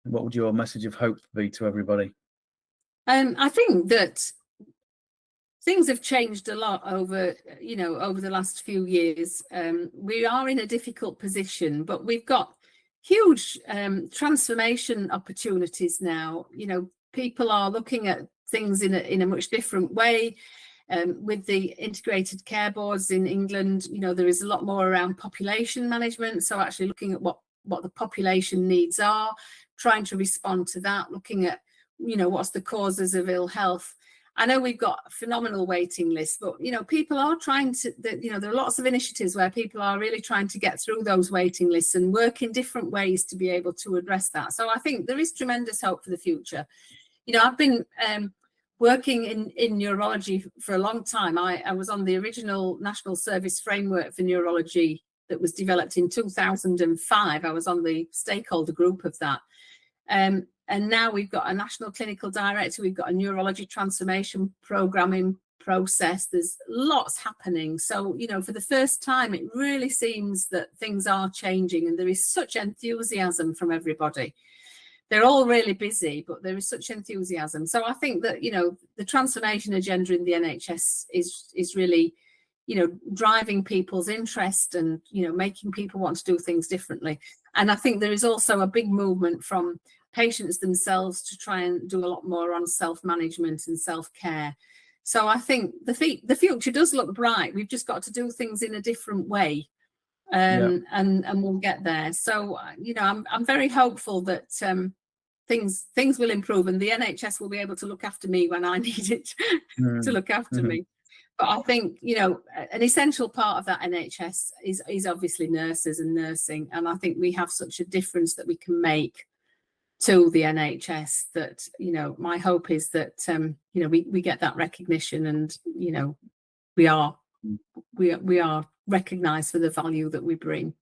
What would your message of hope be to everybody? I think that things have changed a lot over the last few years. We are in a difficult position, but we've got huge transformation opportunities now. People are looking at things in a much different way. With the integrated care boards in England, there is a lot more around population management. So actually looking at what the population needs are, trying to respond to that, looking at, what's the causes of ill health. I know we've got a phenomenal waiting list, but, people are trying to, there are lots of initiatives where people are really trying to get through those waiting lists and work in different ways to be able to address that. So I think there is tremendous hope for the future. I've been working in neurology for a long time. I was on the original National Service Framework for Neurology that was developed in 2005. I was on the stakeholder group of that. And now we've got a national clinical director, we've got a neurology transformation programming process. There's lots happening. So, for the first time, it really seems that things are changing and there is such enthusiasm from everybody. They're all really busy, but there is such enthusiasm. So I think that, the transformation agenda in the NHS is really, driving people's interest and, making people want to do things differently. And I think there is also a big movement from patients themselves to try and do a lot more on self-management and self-care. So I think the future does look bright. We've just got to do things in a different way, and we'll get there. So I'm very hopeful that things will improve and the NHS will be able to look after me when I need it to look after me. But I think, an essential part of that NHS is obviously nurses and nursing. And I think we have such a difference that we can make to the NHS that, my hope is that, we get that recognition and, we are recognised for the value that we bring.